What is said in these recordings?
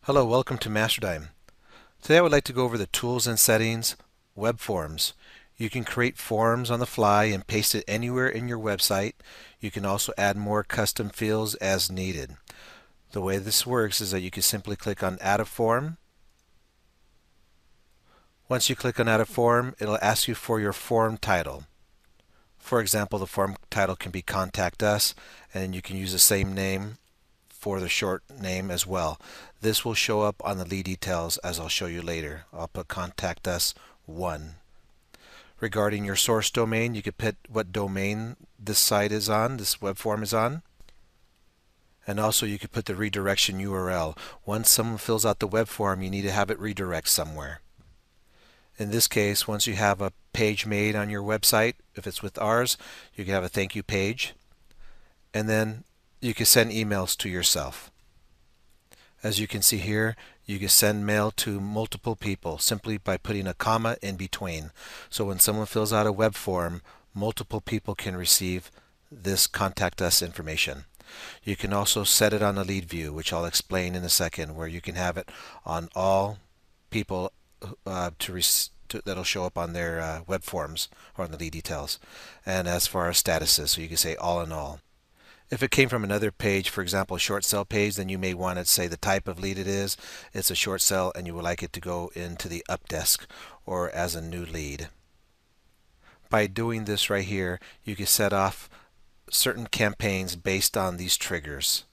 Hello, welcome to MasterDime. Today I would like to go over the tools and settings, web forms. You can create forms on the fly and paste it anywhere in your website. You can also add more custom fields as needed. The way this works is that you can simply click on Add a Form. Once you click on Add a Form, it'll ask you for your form title. For example, the form title can be Contact Us, and you can use the same name for the short name as well. This will show up on the lead details as I'll show you later. I'll put Contact Us 1. Regarding your source domain, you could put what domain this site is on, this web form is on. And also you could put the redirection URL. Once someone fills out the web form, you need to have it redirect somewhere. In this case, once you have a page made on your website, if it's with ours, you can have a thank you page. And then you can send emails to yourself. As you can see here, you can send mail to multiple people simply by putting a comma in between. So when someone fills out a web form, multiple people can receive this contact us information. You can also set it on a lead view, which I'll explain in a second, where you can have it on all people that'll show up on their web forms or on the lead details. And as far as statuses, so you can say all in all. If it came from another page, for example, a short sale page, then you may want to say the type of lead it is. It's a short sale and you would like it to go into the up desk or as a new lead. By doing this right here, you can set off certain campaigns based on these triggers.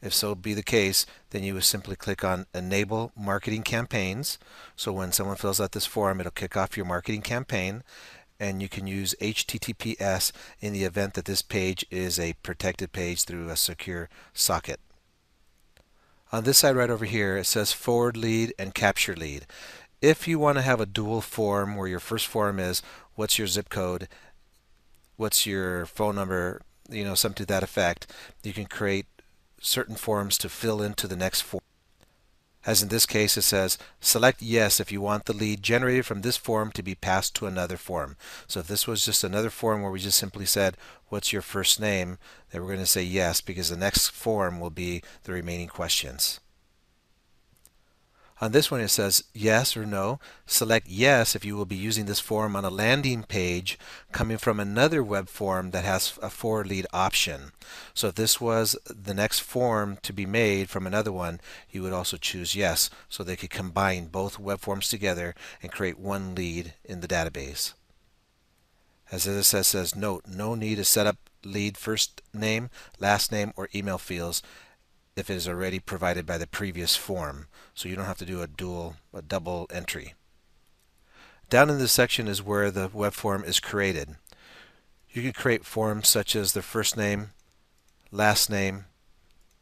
If so be the case, then you would simply click on Enable Marketing Campaigns. So when someone fills out this form, it'll kick off your marketing campaign. And you can use HTTPS in the event that this page is a protected page through a secure socket. On this side right over here, it says forward lead and capture lead. If you want to have a dual form where your first form is what's your zip code, what's your phone number, something to that effect, you can create certain forms to fill into the next form. As in this case, it says, select yes if you want the lead generated from this form to be passed to another form. So if this was just another form where we just simply said, what's your first name, then we're going to say yes, because the next form will be the remaining questions. On this one, it says yes or no. Select yes if you will be using this form on a landing page coming from another web form that has a forward lead option. So if this was the next form to be made from another one, you would also choose yes, so they could combine both web forms together and create one lead in the database. As it says, note, no need to set up lead first name, last name, or email fields if it is already provided by the previous form. So you don't have to do a double entry. Down in this section is where the web form is created. You can create forms such as the first name, last name,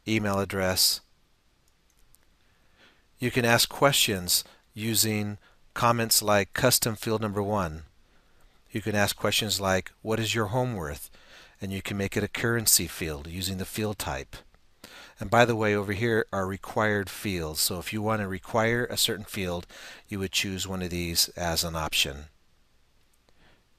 email address. You can ask questions using comments like custom field number 1. You can ask questions like, what is your home worth? And you can make it a currency field using the field type. And by the way, over here are required fields. So if you want to require a certain field, you would choose one of these as an option.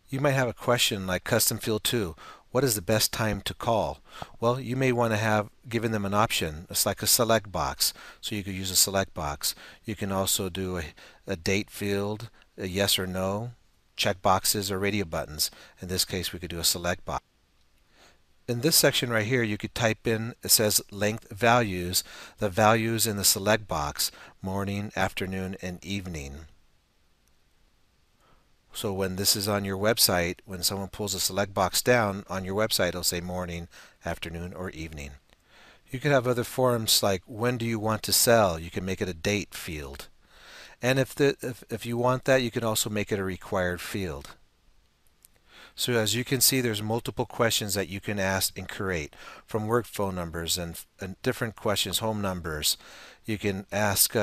You might have a question like custom field 2. What is the best time to call? Well, you may want to have given them an option. It's like a select box. So you could use a select box. You can also do a date field, a yes or no, check boxes, or radio buttons. In this case, we could do a select box. In this section right here, you could type in, it says length values, the values in the select box, morning, afternoon, and evening. So when this is on your website, when someone pulls a select box down on your website, it'll say morning, afternoon, or evening. You could have other forms like when do you want to sell? You can make it a date field. And if you want that, you can also make it a required field. So as you can see, there's multiple questions that you can ask and create, from work phone numbers and different questions, home numbers. You can ask,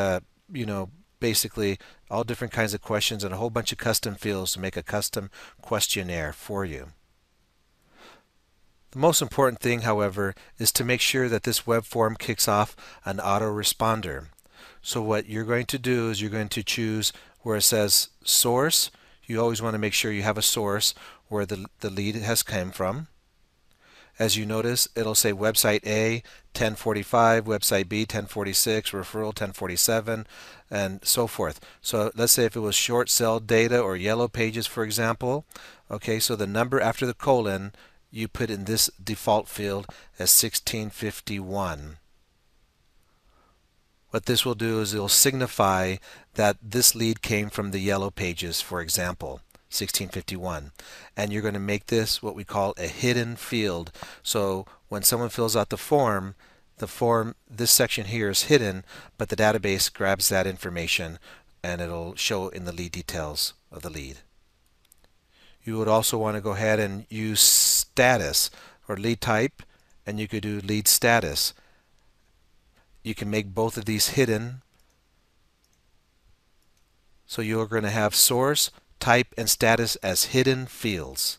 basically all different kinds of questions and a whole bunch of custom fields to make a custom questionnaire for you. The most important thing, however, is to make sure that this web form kicks off an autoresponder. So what you're going to do is you're going to choose where it says source. You always want to make sure you have a source where the lead has come from. As you notice, it'll say website A 1045, website B 1046, referral 1047, and so forth. So let's say if it was short sell data or yellow pages, for example. Okay, so the number after the colon you put in this default field as 1651. What this will do is it'll signify that this lead came from the yellow pages, for example, 1651. And you're going to make this what we call a hidden field. So when someone fills out the form, this section here is hidden, but the database grabs that information and it'll show in the lead details of the lead. You would also want to go ahead and use status or lead type, and you could do lead status. You can make both of these hidden. So you're going to have source, type, and status as hidden fields.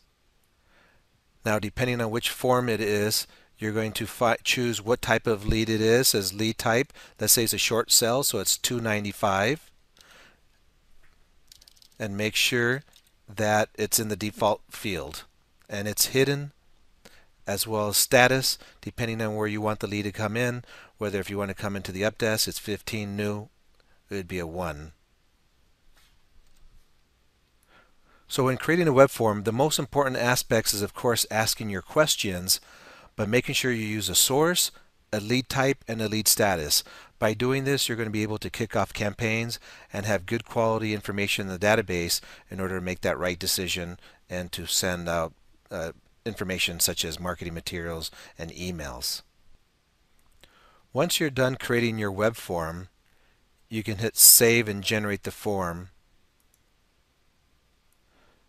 Now, depending on which form it is, you're going to choose what type of lead it is as lead type. Let's say it's a short sell, so it's 295. And make sure that it's in the default field. And it's hidden, as well as status, depending on where you want the lead to come in. Whether if you want to come into the up desk, it's 15 new, it would be a 1. So when creating a web form, the most important aspects is of course asking your questions, but making sure you use a source, a lead type, and a lead status. By doing this, you're going to be able to kick off campaigns and have good quality information in the database in order to make that right decision and to send out information such as marketing materials and emails. Once you're done creating your web form, you can hit save and generate the form.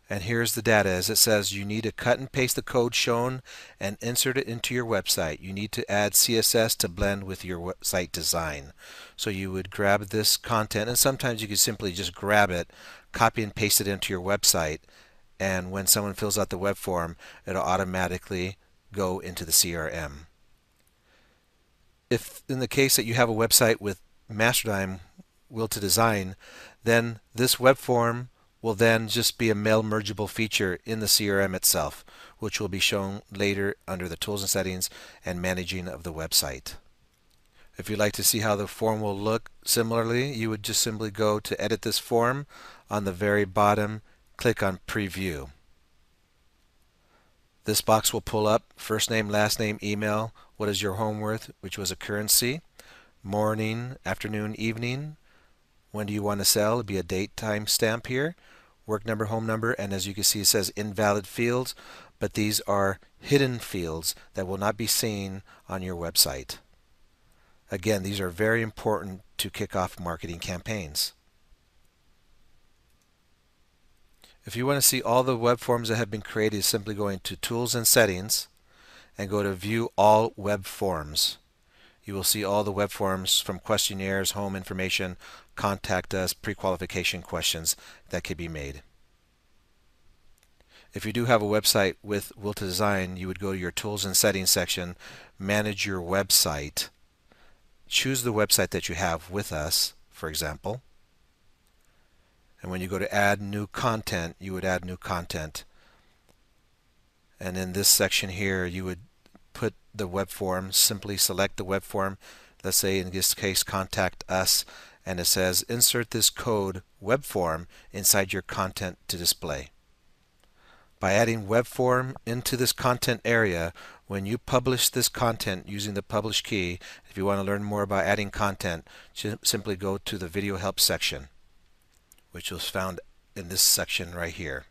And here's the data. As it says, you need to cut and paste the code shown and insert it into your website. You need to add CSS to blend with your website design. So you would grab this content, and sometimes you could simply just grab it, copy and paste it into your website, and when someone fills out the web form, it'll automatically go into the CRM. If in the case that you have a website with MasterDime Will to Design, then this web form will then just be a mail mergeable feature in the CRM itself, which will be shown later under the tools and settings and managing of the website. If you'd like to see how the form will look similarly, you would just simply go to edit this form. On the very bottom, click on preview. This box will pull up first name, last name, email, what is your home worth, which was a currency, morning, afternoon, evening, when do you want to sell, it'll be a date time stamp here, work number, home number, and as you can see it says invalid fields, but these are hidden fields that will not be seen on your website. Again, these are very important to kick off marketing campaigns. If you want to see all the web forms that have been created, simply go into Tools and Settings and go to View All Web Forms. You will see all the web forms from questionnaires, home information, contact us, pre-qualification questions that could be made. If you do have a website with Will to Design, you would go to your Tools and Settings section, manage your website, choose the website that you have with us, for example, and when you go to add new content, you would add new content. And in this section here, you would put the web form, simply select the web form, let's say in this case contact us, and it says insert this code web form inside your content to display. By adding web form into this content area, when you publish this content using the publish key, if you want to learn more about adding content, simply go to the video help section, which was found in this section right here,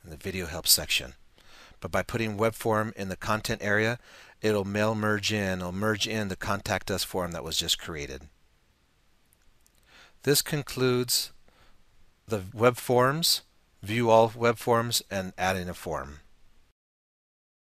in the video help section. But by putting web form in the content area, it'll merge in the contact us form that was just created. This concludes the web forms, view all web forms, and adding a form.